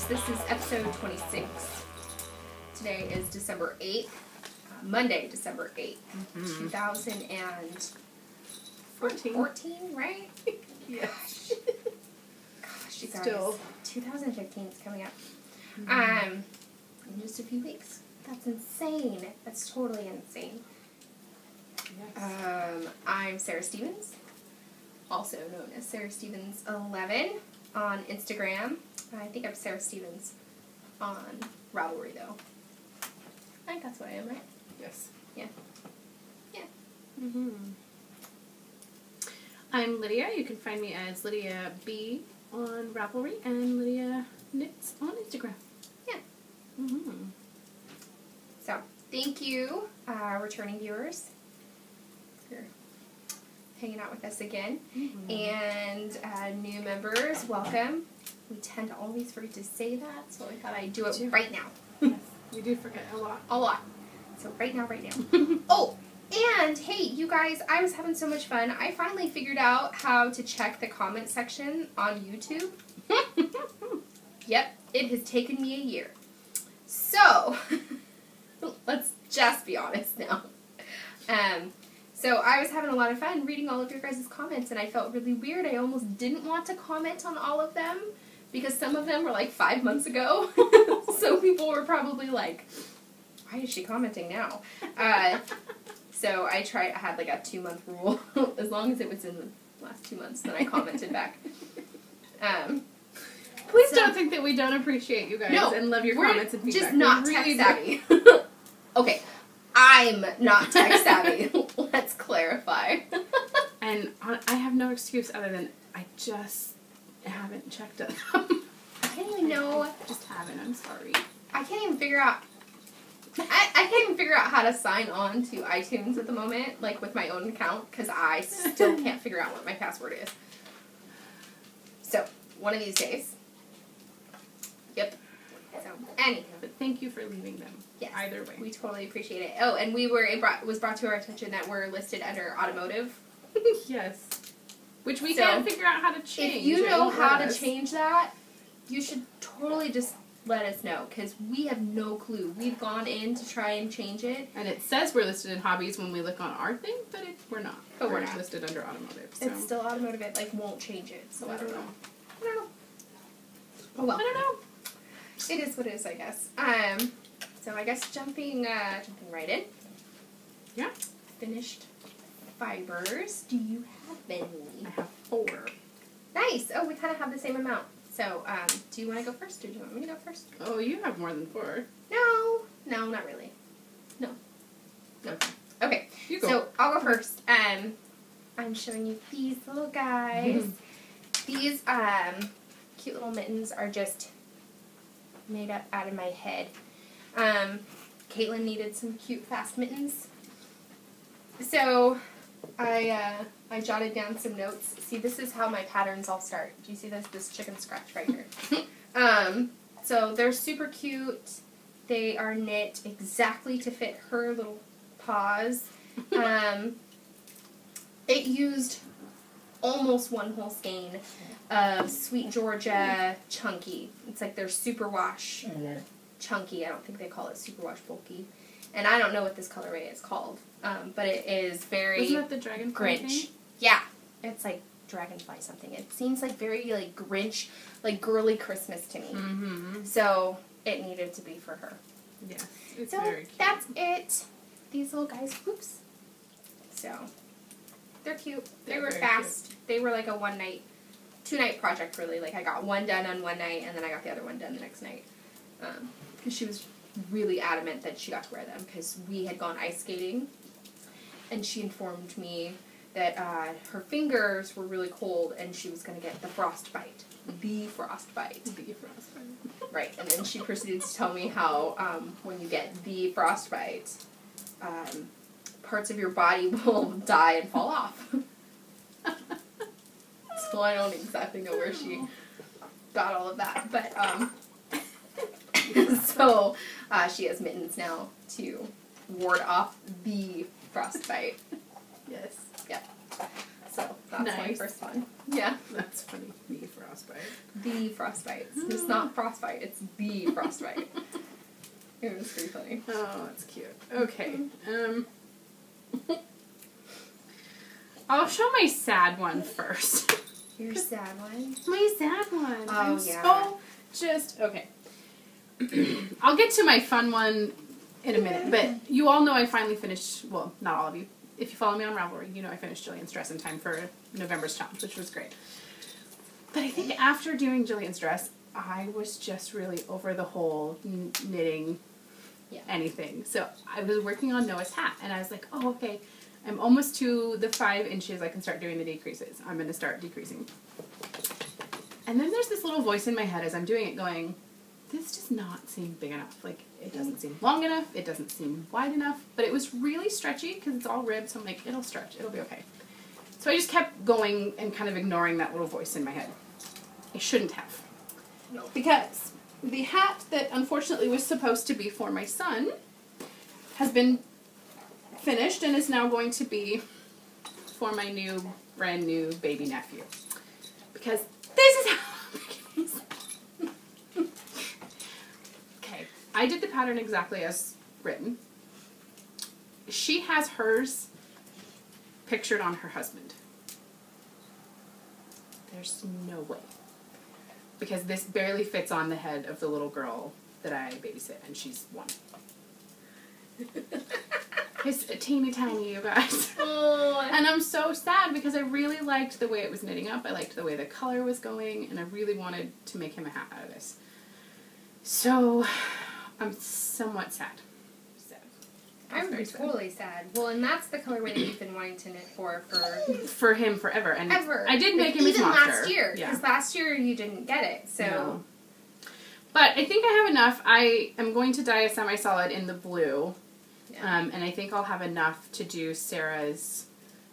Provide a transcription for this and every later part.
This is episode 26. Today is December 8th, Monday, December 8th, 2014, right? Yes. Gosh, you guys, Still. 2015 is coming up. In just a few weeks. That's insane. That's totally insane. Yes. I'm Sarah Stevens, also known as Sarah Stevens 11 on Instagram. I think I'm Sarah Stevens on Ravelry, though. I think that's what I am, right? Yes. Yeah. Yeah. I'm Lydia. You can find me as Lydia B on Ravelry and Lydia Knits on Instagram. Yeah. So, thank you, returning viewers, for hanging out with us again. And new members, welcome. We tend to always forget to say that, so I thought I'd do it right now. Yes, we do forget a lot. A lot. So right now. Oh, and hey, you guys, I was having so much fun. I finally figured out how to check the comment section on YouTube. Yep, it has taken me a year. So, let's just be honest now. So I was having a lot of fun reading all of your guys' comments, and I felt really weird. I almost didn't want to comment on all of them, because some of them were like 5 months ago. So people were probably like, why is she commenting now? So I had like a 2-month rule. As long as it was in the last 2 months, then I commented back. Please don't think that we don't appreciate you guys and love your comments and feedback. Just not tech savvy. Okay, I'm not tech savvy. Let's clarify. And I have no excuse other than I just haven't checked them. I can't even know. Just haven't. I'm sorry. I can't even figure out. I can't even figure out how to sign on to iTunes at the moment, like with my own account, because I still can't figure out what my password is. So, one of these days. Yep. So, anyhow. But thank you for leaving them. Yes. Either way. We totally appreciate it. Oh, and it was brought to our attention that we're listed under automotive. Yes. Which we can't figure out how to change. If you know how to change that, you should totally just let us know, because we have no clue. We've gone in to try and change it. And it says we're listed in hobbies when we look on our thing, but we're not. But we're not not. Listed under automotive. So. It's still automotive. It won't change it. So I don't know. Oh well. I don't know. It is what it is, I guess. So I guess jumping right in. Yeah. Finished fibers. Do you have any? I have 4. Nice. Oh, we kind of have the same amount. So, do you want to go first, or do you want me to go first? Oh, you have more than 4. No, not really. No. Okay. You go. So I'll go first. I'm showing you these little guys. These cute little mittens are just made up out of my head. Caitlin needed some cute, fast mittens. So I jotted down some notes. See, this is how my patterns all start. Do you see this? This chicken scratch right here. So they're super cute. They are knit exactly to fit her little paws. It used almost one whole skein of Sweet Georgia Chunky. It's like their super wash chunky. I don't think they call it Superwash Bulky. And I don't know what this colorway is called. But it is very... Isn't that the Dragonfly Grinch. thing? Yeah. It's like Dragonfly something. It seems like very like Grinch, like girly Christmas to me. Mm-hmm. So it needed to be for her. Yes. It's So very cute. that's it. These little guys. Oops. So they're cute. They They're were very fast. Cute. They were like a 2-night project really. Like I got one done on one night and then I got the other one done the next night. Because she was really adamant that she got to wear them because we had gone ice skating and she informed me that her fingers were really cold and she was going to get the frostbite. The frostbite. The frostbite. Right, and then she proceeded to tell me how when you get the frostbite, parts of your body will die and fall off. So I don't exactly know where she got all of that, but so she has mittens now to ward off the frostbite. Yes. Yeah. So that's my Nice. first one. Yeah. That's funny. The frostbite. The frostbite. It's not frostbite, it's the frostbite. It was pretty funny. Oh, that's cute. Okay. I'll show my sad one first. Your sad one. My sad one. Oh, I'm yeah. so just okay. I'll get to my fun one in a minute, but you all know I finally finished. Well, not all of you. If you follow me on Ravelry, you know I finished Jillian's dress in time for November's challenge, which was great. But I think after doing Jillian's dress, I was just really over the whole knitting anything. So I was working on Noah's hat, and I was like, oh, okay, I'm almost to the 5 inches I can start doing the decreases. I'm going to start decreasing. And then there's this little voice in my head as I'm doing it going, this does not seem big enough. Like, it doesn't seem long enough. It doesn't seem wide enough. But it was really stretchy because it's all ribbed. So I'm like, it'll stretch. It'll be okay. So I just kept going and kind of ignoring that little voice in my head. I shouldn't have. No. Because the hat that unfortunately was supposed to be for my son has been finished and is now going to be for my new, brand new baby nephew. Because this is how it is. Okay, I did the pattern exactly as written. She has hers pictured on her husband. There's no way. Because this barely fits on the head of the little girl that I babysit, and she's 1. It's teeny tiny, you guys. Oh. And I'm so sad because I really liked the way it was knitting up. I liked the way the color was going, and I really wanted to make him a hat out of this. So, I'm somewhat sad. I'm totally sad. Well, and that's the colorway that you've been wanting to knit for him forever. And ever. I did make him his monster. Even last year, because last year you didn't get it. So, no. But I think I have enough. I am going to dye a semi-solid in the blue, and I think I'll have enough to do Sarah's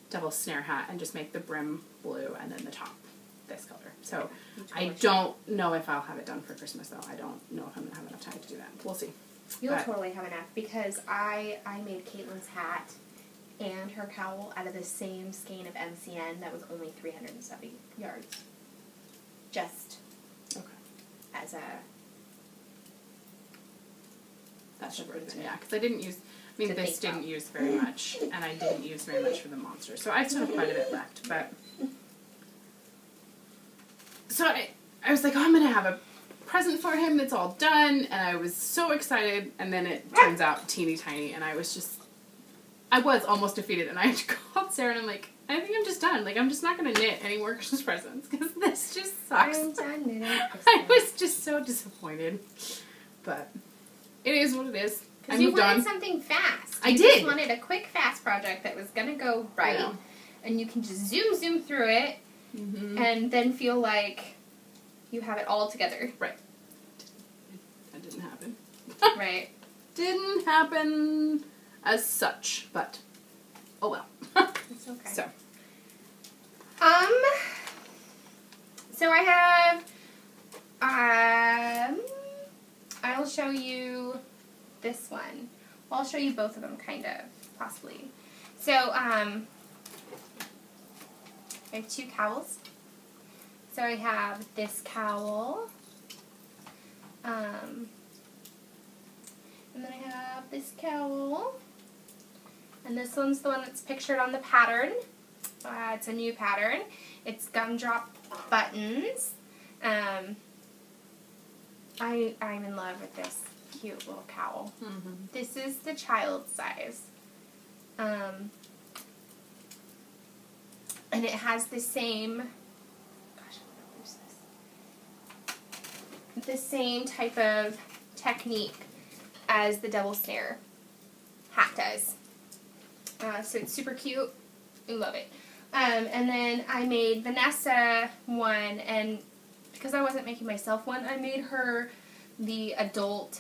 double snare hat and just make the brim blue and then the top this color. So I don't know if I'll have it done for Christmas though. I don't know if I'm gonna have enough time to do that. We'll see. You'll totally have enough because I made Caitlin's hat and her cowl out of the same skein of MCN that was only 370 yards. Just as a... That's the version, yeah, because I didn't use... I mean, this didn't use very much, and I didn't use very much for the monster. So I still have quite a bit left, but... So I was like, oh, I'm going to have a present for him that's all done, and I was so excited, and then it turns out teeny tiny, and I was almost defeated, and I called Sarah, and I'm like, I think I'm just done. Like, I'm just not going to knit any more Christmas presents, because this just sucks. I'm done knitting Christmas. I was just so disappointed, but it is what it is. Because you wanted something fast. I did. You just wanted a quick, fast project that was going to go right, and you can just zoom through it, and then feel like you have it all together. Right. That didn't happen. Right. Didn't happen as such, but oh well. It's okay. So I have, I'll show you this one. Well, I'll show you both of them, kind of, possibly. So, I have 2 cowls. So I have this cowl, have this cowl. And this one's the one that's pictured on the pattern. It's a new pattern. It's gumdrop buttons. I'm in love with this cute little cowl. Mm-hmm. This is the child size. And it has the same, gosh, I'm gonna lose this. The same type of technique as the double snare hat does. So it's super cute. I love it. And then I made Vanessa one, and because I wasn't making myself one, I made her the adult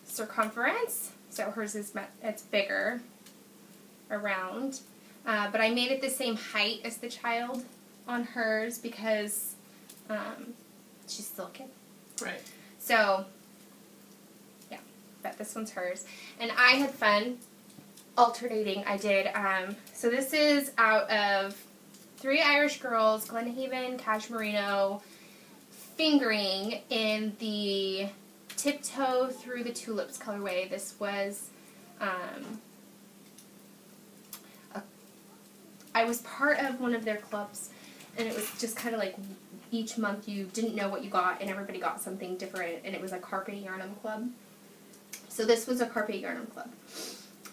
circumference. So hers is it's bigger around. But I made it the same height as the child on hers because she's still a kid. Right. So, yeah, but this one's hers. And I had fun alternating. I did, so this is out of 3 Irish Girls, Glenhaven, Cashmerino, fingering in the Tiptoe Through the Tulips colorway. This was, I was part of one of their clubs, and it was just kind of like each month you didn't know what you got, and everybody got something different, and it was a Carpe Yarnum club. So this was a Carpe Yarnum club.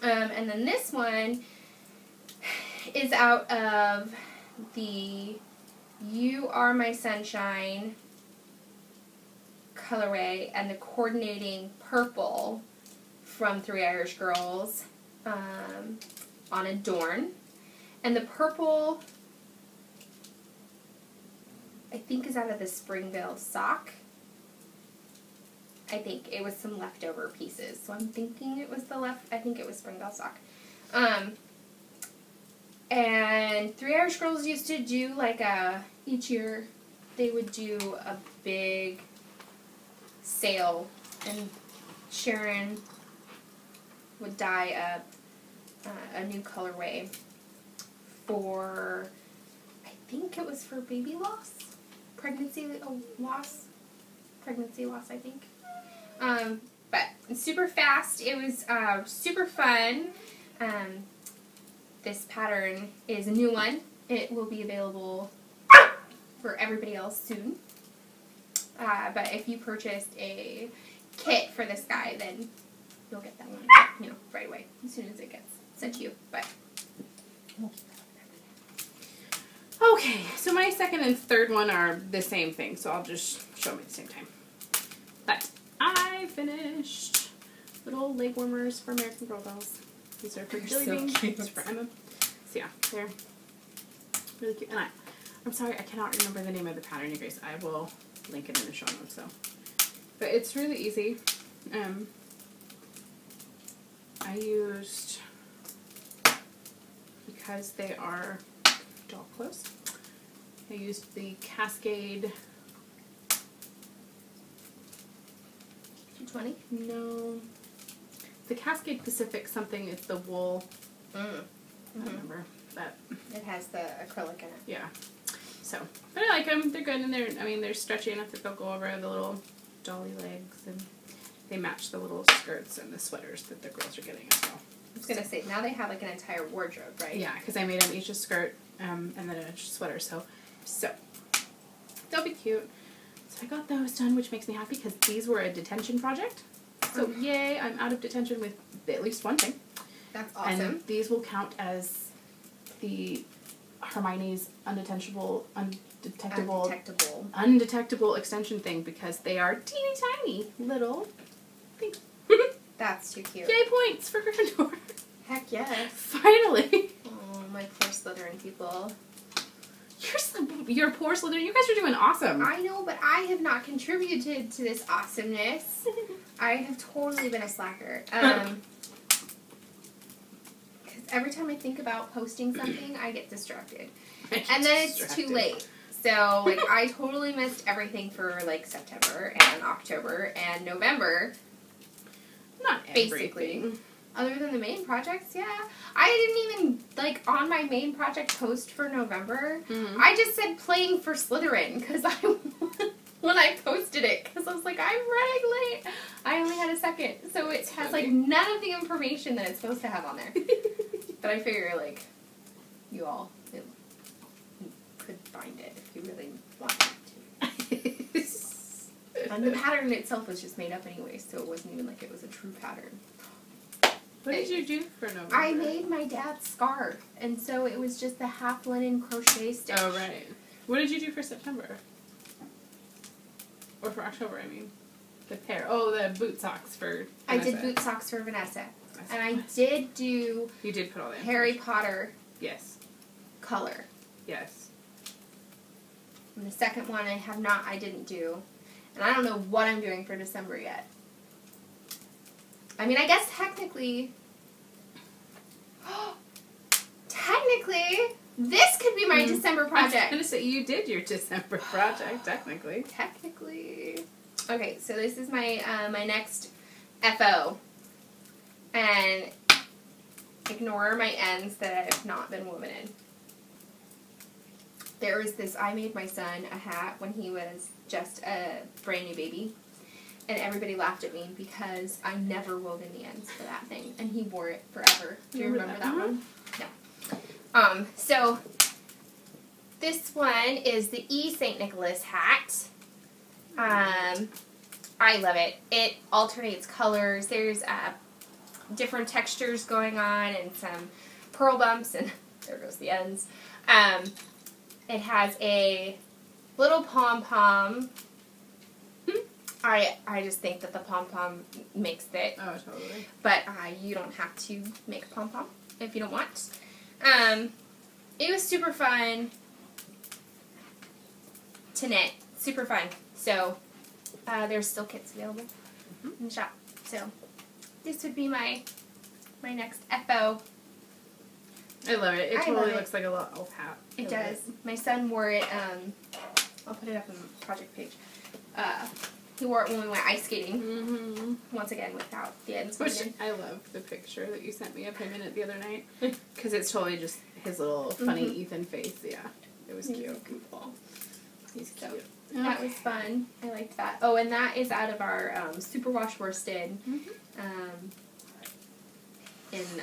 And then this one is out of the You Are My Sunshine colorway and the coordinating purple from 3 Irish Girls on Adorn. And the purple, I think, is out of the Springville sock. I think it was some leftover pieces, so I'm thinking it was I think it was Springville sock. And 3 Irish Girls used to do like each year they would do a big sale, and Sharon would dye up a new colorway for, I think it was for baby loss, pregnancy loss, I think. But super fast. It was super fun. This pattern is a new one. It will be available for everybody else soon. But if you purchased a kit for this guy, then you'll get that one, right away as soon as it gets sent to you. But we'll keep that on. Okay, so my second and third one are the same thing, so I'll just show them at the same time. But I finished little leg warmers for American Girl Dolls. These are for Jilly Bean. These are for Emma. So yeah, they're really cute. And I'm sorry, I cannot remember the name of the pattern, you guys. I will link it in the show notes. So, but it's really easy. I used, because they are doll clothes, I used the Cascade. 220? No. The Cascade Pacific something, it's the wool. I don't remember. But it has the acrylic in it. Yeah. So, but I like them. They're good, and they're stretchy enough that they'll go over the little dolly legs, and they match the little skirts and the sweaters that the girls are getting as well. I was going to say, now they have like an entire wardrobe, right? Yeah, because I made them each a skirt, and then a sweater, so they'll be cute. So I got those done, which makes me happy because these were a detention project. So yay, I'm out of detention with at least one thing. That's awesome. And these will count as the Hermione's undetectable extension thing because they are teeny tiny little things. That's too cute. Yay, points for Gryffindor. Heck yes. Finally. Oh, my poor Slytherin people. You're poor Slytherin. You guys are doing awesome. I know, but I have not contributed to this awesomeness. I have totally been a slacker. Because every time I think about posting something, I get distracted. And then it's too late. So, like, I totally missed everything for, like, September and October and November. Not basically. Everything. Other than the main projects, yeah. I didn't even, like, on my main project post for November, I just said playing for Slytherin, because when I posted it because I was like, I'm running late. I only had a second. So it has like none of the information that it's supposed to have on there. But I figure like you all could find it if you really wanted to. And the pattern itself was just made up anyway, so it wasn't even like it was a true pattern. What did you do for November? I made my dad's scarf, and so it was just the half linen crochet stitch. Oh, right. What did you do for September? Or for October, I mean. The pair. Oh, the boot socks for Vanessa. I did boot socks for Vanessa. And I did do... You did put all that in. Harry Potter. Yes. Color. Yes. And the second one I didn't do. And I don't know what I'm doing for December yet. I mean, I guess technically, this could be my December project. I was going to say, you did your December project, technically. Technically. Okay, so this is my my next FO. And ignore my ends that have not been wovened. There was this, I made my son a hat when he was just a brand new baby. And everybody laughed at me because I never wove in the ends for that thing. And he wore it forever. Do you remember that one? No. So, this one is the E. St. Nicholas hat. I love it. It alternates colors. There's different textures going on and some pearl bumps. And there goes the ends. It has a little pom-pom. I just think that the pom-pom makes it. Oh, totally. But you don't have to make a pom-pom if you don't want. It was super fun to knit. Super fun. So, there's still kits available in the shop. So, this would be my next FO. I love it. It totally looks like a little elf hat. It does. My son wore it, I'll put it up on the project page. He wore it when we went ice skating. Once again, without the ends. Which I love the picture that you sent me of him in it the other night. Because it's totally just his little funny Ethan face. Yeah. It was cute. Goofball. He's cute. That was fun. I liked that. Oh, and that is out of our superwash worsted. In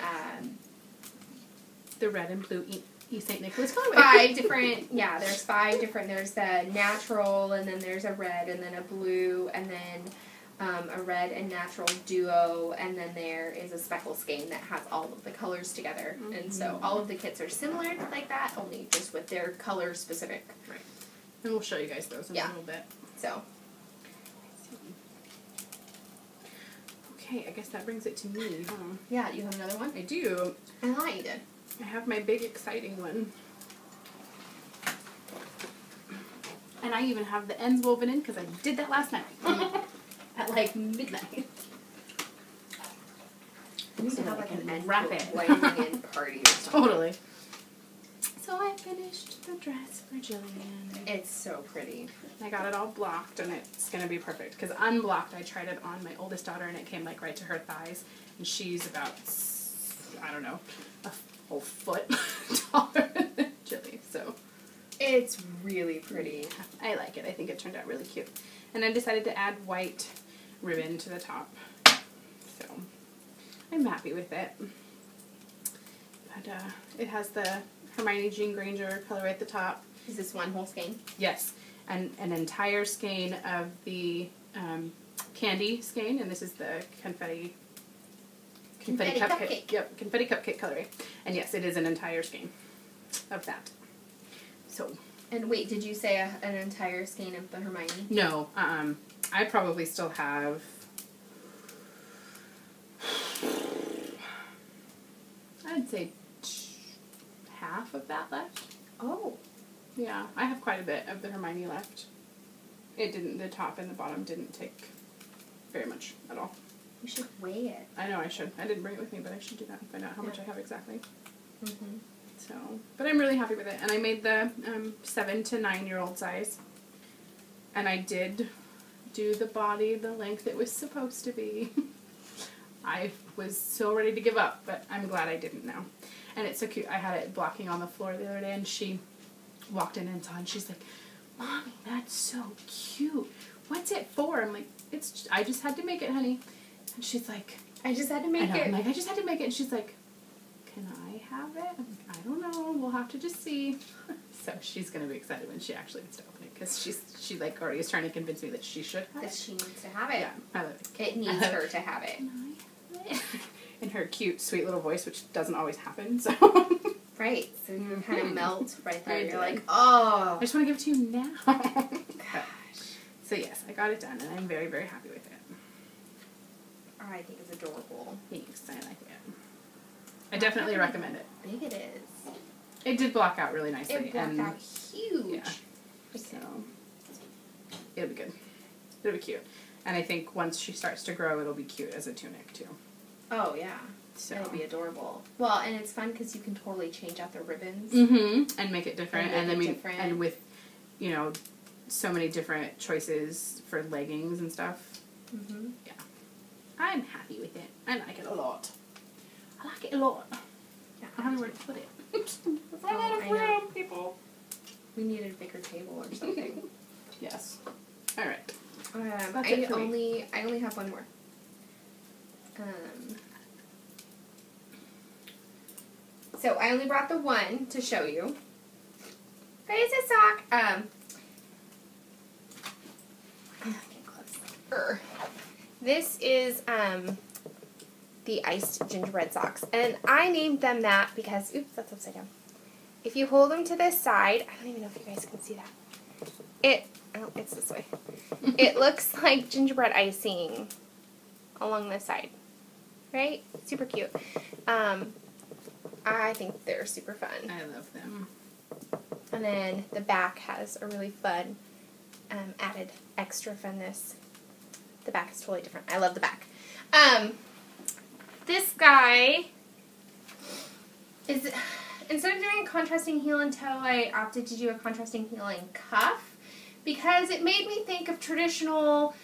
the red and blue E. St. Nicholas colorway. 5 different, there's 5 different, there's the natural, and then there's a red, and then a blue, and then a red and natural duo, and then there is a speckle skein that has all of the colors together. And so all of the kits are similar like that, only just with their color specific. Right. And we'll show you guys those in a little bit. So. Okay, I guess that brings it to me, huh? Yeah, do you have another one? I do. I thought you did. I have my big exciting one. And I even have the ends woven in because I did that last night. At like midnight. I need to have like an end wrap it. in party or something. Totally. So I finished the dress for Jillian. It's so pretty. I got it all blocked and it's going to be perfect. Because unblocked, I tried it on my oldest daughter and it came like right to her thighs. And she's about, I don't know, a whole foot taller than Jilly. So it's really pretty. I like it. I think it turned out really cute. And I decided to add white ribbon to the top. So I'm happy with it. But it has the Hermione Jean Granger colorway at the top. Is this one whole skein? Yes. And an entire skein of the candy skein. And this is the confetti cupcake. Yep, confetti cupcake colorway. And yes, it is an entire skein of that. So. And wait, did you say an entire skein of the Hermione? No. I probably still have. I'd say half of that left. Oh. Yeah, I have quite a bit of the Hermione left. It didn't. The top and the bottom didn't take very much at all. You should weigh it. I know I should. I didn't bring it with me, but I should do that and find out how much I have exactly. So, but I'm really happy with it. And I made the 7 to 9-year-old size. And I did do the body the length it was supposed to be. I was so ready to give up, but I'm glad I didn't now. And it's so cute. I had it blocking on the floor the other day, and she walked in and saw it, and she's like, Mommy, that's so cute. What's it for? I'm like, I just had to make it, honey. And she's like, I just had to make it. I'm like, I just had to make it. And she's like, can I have it? I'm like, I don't know. We'll have to just see. So she's going to be excited when she actually gets to open it. Because she like already is trying to convince me that she should have that it. she needs to have it. Yeah, I love it. It needs her to have it. Can I have it? In her cute, sweet little voice, which doesn't always happen, so. Right, so you kind of melt right there. You're like, I oh. just want to give it to you now. Gosh. So yes, I got it done, and I'm very, very happy with it. I think it's adorable. Thanks, I like it. I definitely recommend it. How big it is. It did block out really nicely. It blocked out huge. Yeah. So, it'll be good. It'll be cute. And I think once she starts to grow, it'll be cute as a tunic, too. Oh, yeah. So. It'll be adorable. Well, and it's fun because you can totally change out the ribbons. Mm-hmm. And make it different. And with, you know, so many different choices for leggings and stuff. Mm-hmm. Yeah. I'm happy with it. I like it a lot. I like it a lot. Yeah, I don't know where to put it. I out of room, people. We needed a bigger table or something. Yes. All right. I only have one more. So I only brought the one to show you. But it's a sock. Get close. This is the iced gingerbread socks, and I named them that because that's upside down. If you hold them to this side, I don't even know if you guys can see that. It's this way. It looks like gingerbread icing along this side. Right? Super cute. I think they're super fun. I love them. And then the back has a really fun added extra funness. The back is totally different. I love the back. This guy is, instead of doing a contrasting heel and toe, I opted to do a contrasting heel and cuff because it made me think of traditional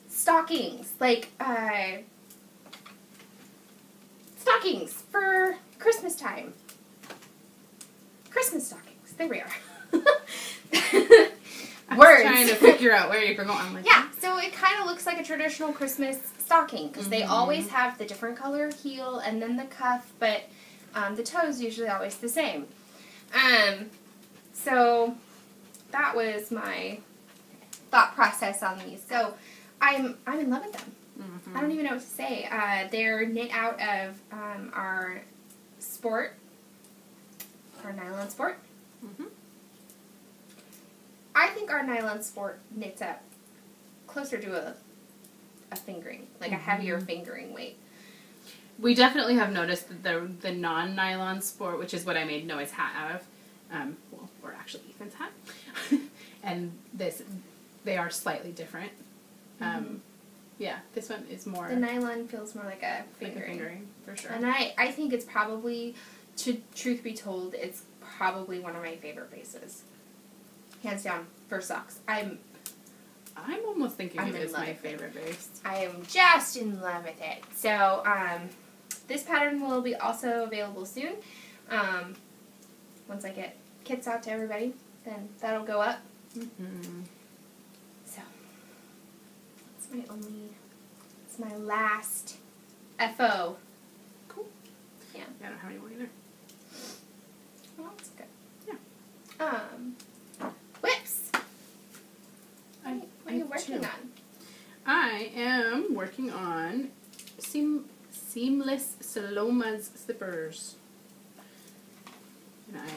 stockings, like stockings for Christmas time. Christmas stockings. There we are. I was trying to figure out where you were going. I'm like, yeah, so it kind of looks like a traditional Christmas stocking because they always have the different color heel and then the cuff, but the toe's usually always the same. So that was my thought process on these. So I'm in love with them. I don't even know what to say. They're knit out of our nylon sport. I think our nylon sport knits up closer to a fingering, like a heavier fingering weight. We definitely have noticed that the non-nylon sport, which is what I made Noah's hat out of, or actually Ethan's hat, and they are slightly different. Yeah, this one is more... The nylon feels more like a fingering. Like a fingering, for sure. And I think it's probably, truth be told, it's probably one of my favorite bases. Hands down, for socks. I'm almost thinking it is my favorite base. I am just in love with it. So, this pattern will be also available soon. Once I get kits out to everybody, then that'll go up. So, it's my last FO. Cool. Yeah. I don't have any more either. Well, that's good. Yeah. Whips. What are you working on? I am working on seamless Saloma's slippers. And I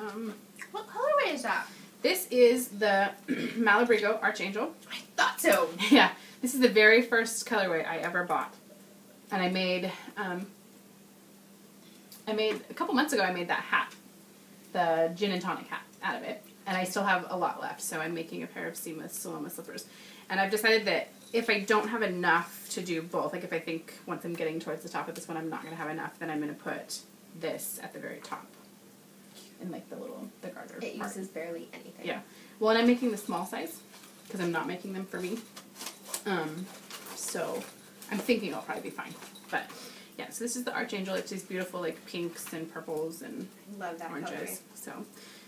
am... What colorway is that? This is the Malabrigo Archangel. I thought so. Yeah. This is the very first colorway I ever bought. And I made a couple months ago, I made that hat. The gin and tonic hat out of it. And I still have a lot left, so I'm making a pair of seamless Saloma slippers. And I've decided that if I don't have enough to do both, like if I think once I'm getting towards the top of this one I'm not going to have enough, then I'm going to put this at the very top. In like the garter It part. uses barely anything. Yeah. Well, and I'm making the small size, because I'm not making them for me. So I'm thinking it'll probably be fine. But yeah, so this is the Archangel. It's these beautiful like pinks and purples and love that oranges. colorway.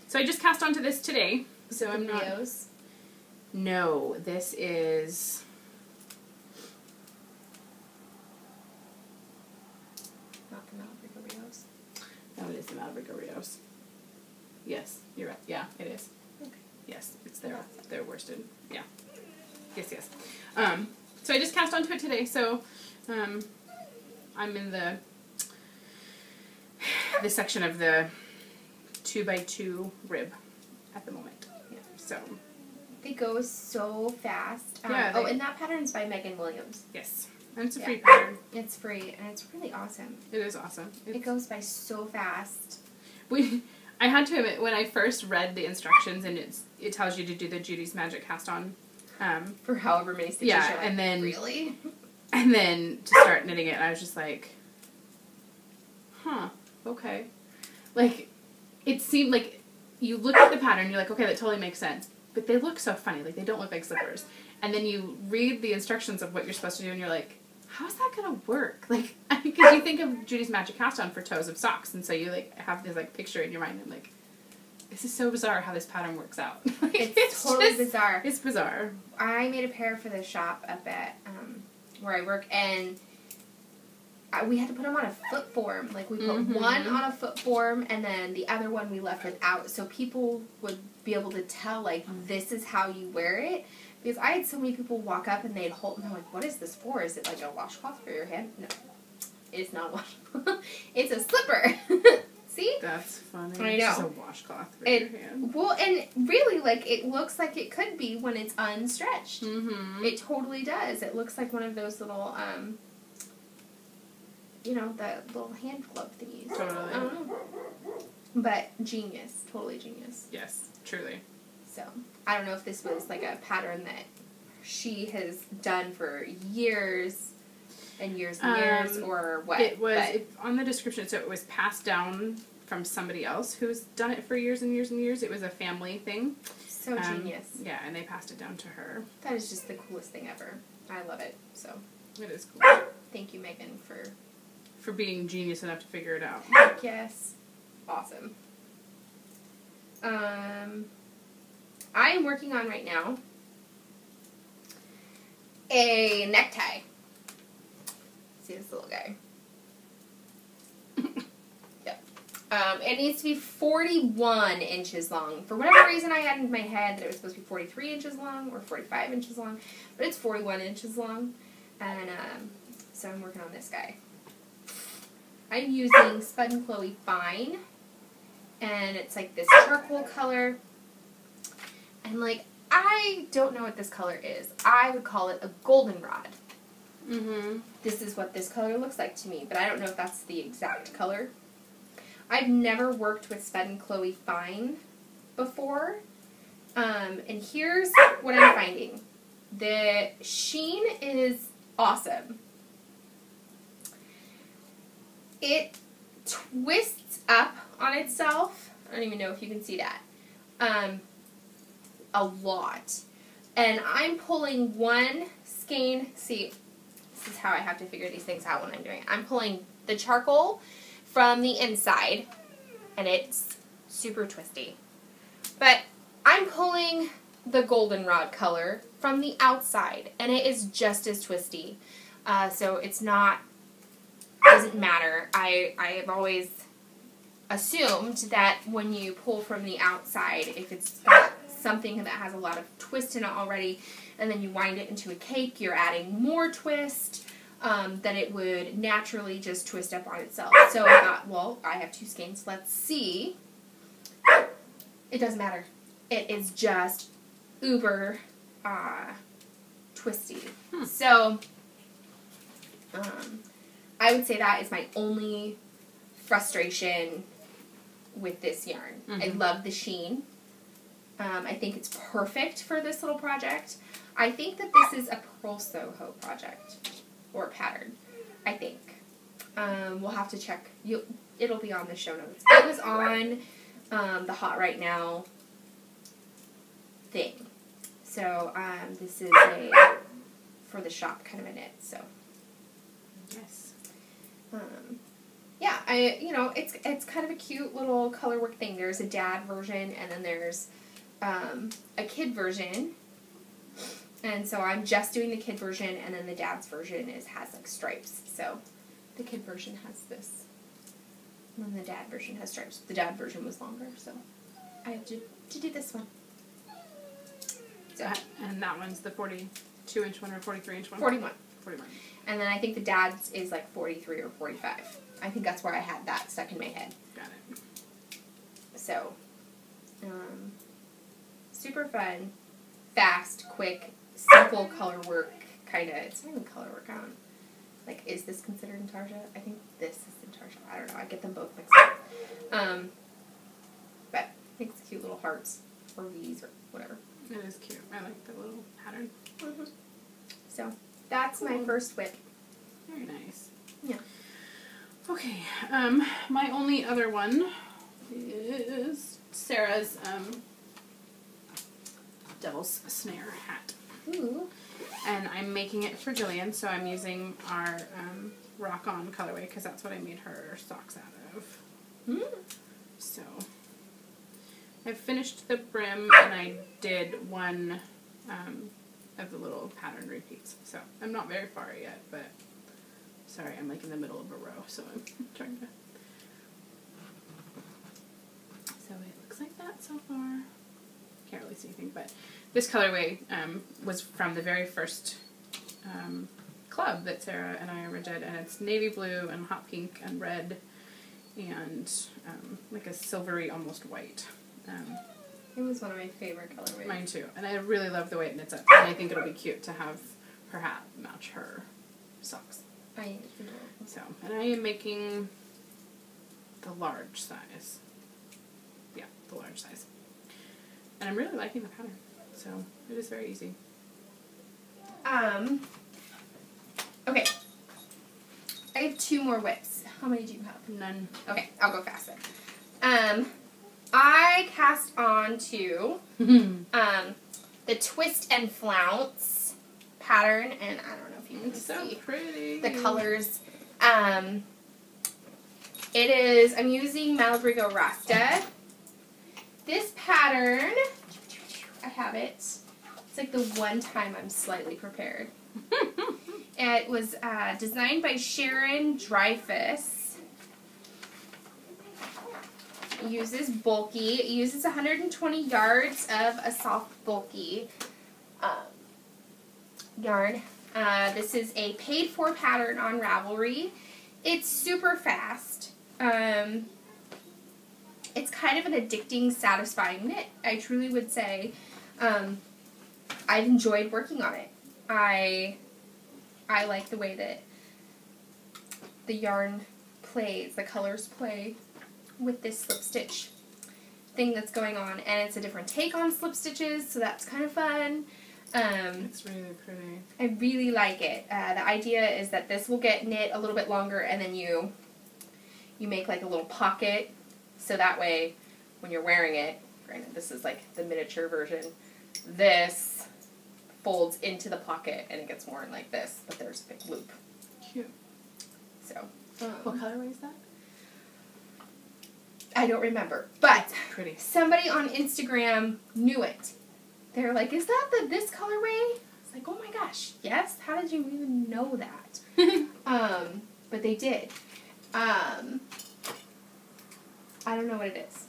So So I just cast onto this today. So I'm not... Rios? No, this is... Not the Malabrigo Rios. No, it is the Malabrigo Rios. Yes, you're right. Yeah, it is. Okay. Yes, it's their worsted. Yeah. Yes, yes. So I just cast onto it today, so I'm in the section of the 2x2 rib at the moment. Yeah, so they go so fast. Yeah, and that pattern's by Megan Williams. Yes, and it's a free pattern. It's free, and it's really awesome. It is awesome. It goes by so fast. I had to admit, when I first read the instructions, and it tells you to do the Judy's Magic cast on. For however many stitches. Yeah, you're like, and then really? And then to start knitting it, I was just like, huh, okay. Like, it seemed like you look at the pattern, you're like, okay, that totally makes sense. But they look so funny, like they don't look like slippers. And then you read the instructions of what you're supposed to do, and you're like, how's that gonna work? Like, because you think of Judy's Magic Cast On for toes of socks, and so you like have this like picture in your mind, and like, this is so bizarre how this pattern works out. Like, it's totally bizarre. It's bizarre. I made a pair for the shop up at where I work, and we had to put them on a foot form. Like, we put one on a foot form, and then the other one we left without, so people would be able to tell, like, this is how you wear it. Because I had so many people walk up, and they'd hold, and they're like, what is this for? Is it like a washcloth for your hand? No, it's not a washcloth. It's a slipper. See? That's funny. I know. It's just a washcloth for your hand. Well, and really, like, it looks like it could be when it's unstretched. It totally does. It looks like one of those little, you know, the little hand glove thingies. Totally. I don't know. But genius. Totally genius. Yes, truly. So, I don't know if this was, like, a pattern that she has done for years and years and years, or what. It was, on the description, so it was passed down from somebody else who's done it for years and years and years. It was a family thing. So genius. Yeah, and they passed it down to her. That is just the coolest thing ever. I love it. So, it is cool. thank you, Megan, for being genius enough to figure it out. Yes. Awesome. I am working on right now a necktie. See this little guy? Yep. It needs to be 41 inches long. For whatever reason, I had in my head that it was supposed to be 43 inches long or 45 inches long, but it's 41 inches long, and so I'm working on this guy. I'm using Spud and Chloe Fine, and it's like this charcoal color, and like, I don't know what this color is. I would call it a goldenrod. This is what this color looks like to me, but I don't know if that's the exact color. I've never worked with Spud and Chloe Fine before, and here's what I'm finding. The sheen is awesome. It twists up on itself. I don't even know if you can see that. A lot. And I'm pulling one skein. See, this is how I have to figure these things out when I'm doing it. I'm pulling the charcoal from the inside, and it's super twisty. But I'm pulling the goldenrod color from the outside, and it is just as twisty. So it's not, doesn't matter. I've always assumed that when you pull from the outside, if it's got something that has a lot of twist in it already, and then you wind it into a cake, you're adding more twist, that it would naturally just twist up on itself. So I thought, well, I have two skeins, let's see. It doesn't matter. It is just uber twisty. So I would say that is my only frustration with this yarn. I love the sheen. I think it's perfect for this little project. I think that this is a Pearl Soho project, or pattern, I think. We'll have to check. It'll be on the show notes. It was on the Hot Right Now thing. So this is a for the shop kind of a knit. So yes. yeah, it's kind of a cute little color work thing. There's a dad version, and then there's a kid version. And so I'm just doing the kid version, and then the dad's version has like stripes. So the kid version has this, and then the dad version has stripes. The dad version was longer, so I have to do this one. So, and that one's the 42-inch one or 43-inch one? 41. 41. And then I think the dad's is like 43 or 45. I think that's where I had that stuck in my head. Got it. So, super fun, fast, quick, simple color work, kind of. It's not even color work. Like, is this considered intarsia? I think this is intarsia. I don't know. I get them both mixed up. But I think it's cute little hearts or V's or whatever. It is cute. I like the little pattern. Mm-hmm. So, that's my first whip. Very nice. Yeah. Okay. My only other one is Sarah's Devil's Snare hat. Ooh. And I'm making it for Jillian, so I'm using our Rock On colorway because that's what I made her socks out of. Mm. So I finished the brim and I did one of the little pattern repeats. So I'm not very far yet, but sorry, I'm like in the middle of a row, so I'm trying to. So it looks like that so far. Can't really see anything, but this colorway was from the very first club that Sarah and I ever did, and it's navy blue and hot pink and red and like a silvery, almost white. It was one of my favorite colorways. Mine too, and I really love the way it knits up, and I think it'll be cute to have her hat match her socks. I adorable. So, and I am making the large size. Yeah, the large size. And I'm really liking the pattern, so it is very easy. Okay. I have 2 more whips. How many do you have? None. Okay, I'll go fast then. I cast on to the Twist and Flounce pattern, and I don't know if you can so see pretty. the colors. It is, I'm using Malabrigo Rasta. This pattern, I have it. It's like the one time I'm slightly prepared. It was designed by Sharon Dreyfus. It uses bulky. It uses 120 yards of a soft bulky yarn. This is a paid for pattern on Ravelry. It's super fast. It's kind of an addicting, satisfying knit. I truly would say I've enjoyed working on it. I like the way that the yarn plays, the colors play with this slip stitch thing that's going on, and it's a different take on slip stitches, so that's kind of fun. It's really pretty. I really like it. The idea is that this will get knit a little bit longer, and then you make like a little pocket, so that way when you're wearing it, granted this is like the miniature version, this folds into the pocket and it gets worn like this, but there's a big loop. Cute. So, what colorway is that? I don't remember, but Pretty. somebody on Instagram knew it. They were like, "Is that this colorway?" It's like, "Oh my gosh, yes! How did you even know that?" But they did. I don't know what it is.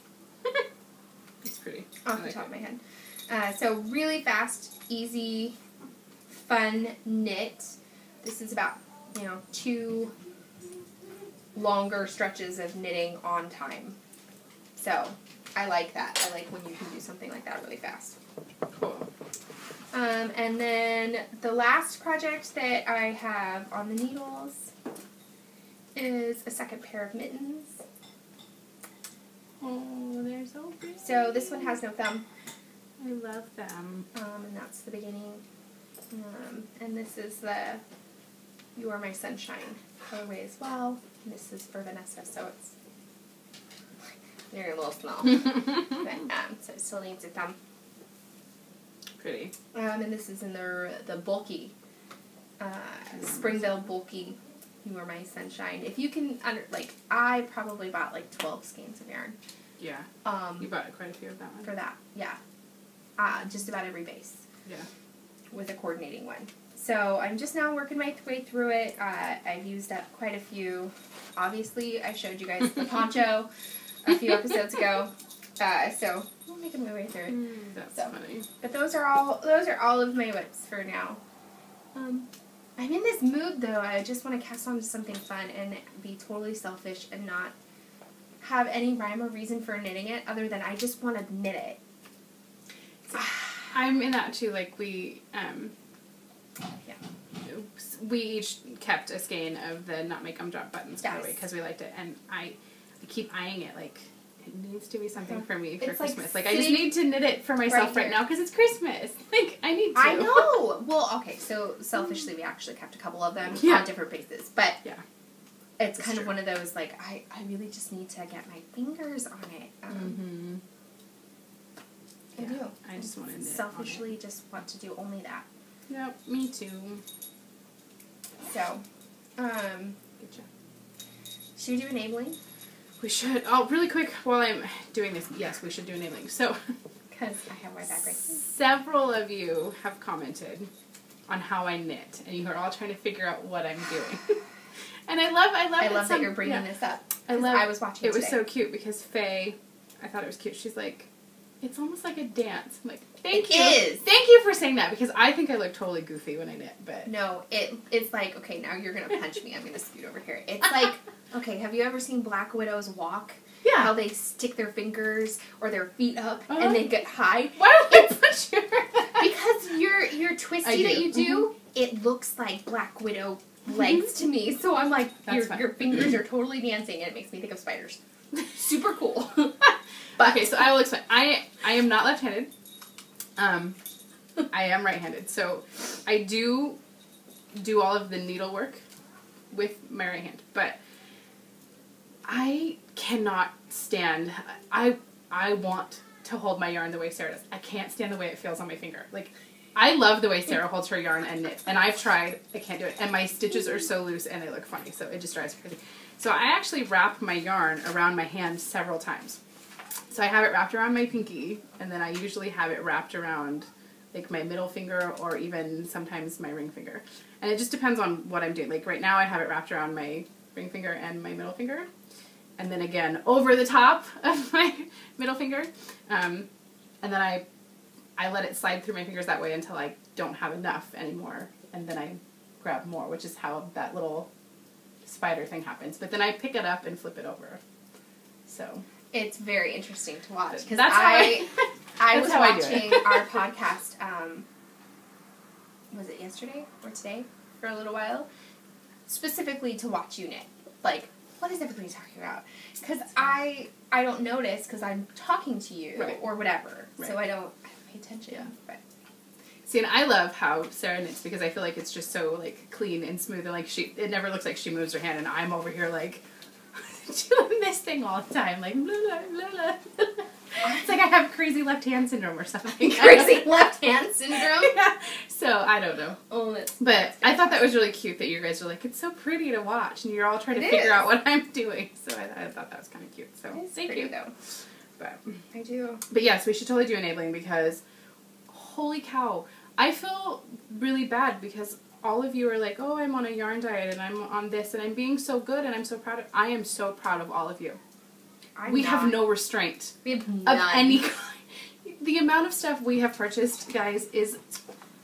It's pretty. Off the top of my head. So really fast, easy, fun knit. This is about 2 longer stretches of knitting on time. So I like that. I like when you can do something like that really fast. Cool. And then the last project that I have on the needles is a second pair of mittens. Oh, they're so pretty. So this one has no thumb. I love them. And that's the beginning. And this is the You Are My Sunshine colorway as well. And this is for Vanessa, so it's very a little small. But, so it still needs a thumb. Pretty. And this is in the bulky, Springville bulky You are my sunshine. If you can, I probably bought like 12 skeins of yarn. Yeah. You bought quite a few of that one. For that, yeah. Just about every base. Yeah. With a coordinating one. So I'm just now working my way through it. I've used up quite a few. Obviously, I showed you guys the poncho a few episodes ago. So I'm making my way through it. That's funny. But those are all of my whips for now. I'm in this mood though. I just want to cast on to something fun and be totally selfish and not have any rhyme or reason for knitting it other than I just want to knit it. I'm in that too. Like we each kept a skein of the Not Make 'Em Drop buttons colorway because we liked it, and I keep eyeing it like it needs to be something for me for Christmas. Like I just need to knit it for myself right now because it's Christmas. Like I need to. I know. Well, okay, so selfishly we actually kept a couple of them on different bases, but it's kind of one of those like I really just need to get my fingers on it. I do. I just want to knit selfishly just want to do only that. Yep, me too. So, good job. Should we do enabling? We should. Oh, really quick while I'm doing this. Yes, we should do enabling. So, because I have my back right here. Several of you have commented on how I knit, and you are all trying to figure out what I'm doing. And I love that you're bringing this up. I was watching. It was so cute because Faye, I thought it was cute. She's like, it's almost like a dance. I'm like, thank you. It is. Thank you for saying that because I think I look totally goofy when I knit, but no, it's like, okay, now you're gonna punch me. I'm gonna scoot over here. It's like, okay, have you ever seen Black Widows walk? Yeah. How they stick their fingers or their feet up and they get high. Why would I punch you? Because your twisty that you do, it looks like Black Widow legs to me. So I'm like, your fingers are totally dancing, and it makes me think of spiders. Super cool. But okay, so I will explain. I am not left-handed. I am right-handed. So I do all of the needlework with my right hand, but I cannot stand. I want to hold my yarn the way Sarah does. I can't stand the way it feels on my finger. Like I love the way Sarah holds her yarn and knits, and I've tried. I can't do it, and my stitches are so loose and they look funny, so it just drives me crazy. So I actually wrap my yarn around my hand several times. So I have it wrapped around my pinky, and then I usually have it wrapped around like my middle finger or even sometimes my ring finger. And it just depends on what I'm doing. Like right now I have it wrapped around my ring finger and my middle finger. And then again over the top of my middle finger. And then I let it slide through my fingers that way until I don't have enough anymore. And then I grab more, which is how that little spider thing happens. But then I pick it up and flip it over. So it's very interesting to watch because I was watching our podcast. Was it yesterday or today for a little while? Specifically to watch you knit. Like, what is everybody talking about? Because I don't notice because I'm talking to you or whatever, so I don't pay attention. Yeah. But. See, and I love how Sarah knits because I feel like it's just so like clean and smooth, and like it never looks like she moves her hand, and I'm over here like doing this thing all the time, like blah, blah, blah, blah. It's like I have crazy left hand syndrome or something. Crazy left hand syndrome? Yeah. So I don't know. But I thought that was really cute that you guys are like, it's so pretty to watch, and you're all trying to figure out what I'm doing. So I thought that was kind of cute. So thank you. Though. But I do. But yes, we should totally do enabling because holy cow, I feel really bad because all of you are like, oh, I'm on a yarn diet and I'm on this and I'm being so good and I'm so proud of. I am so proud of all of you. We have no restraint of any kind. The amount of stuff we have purchased, guys, is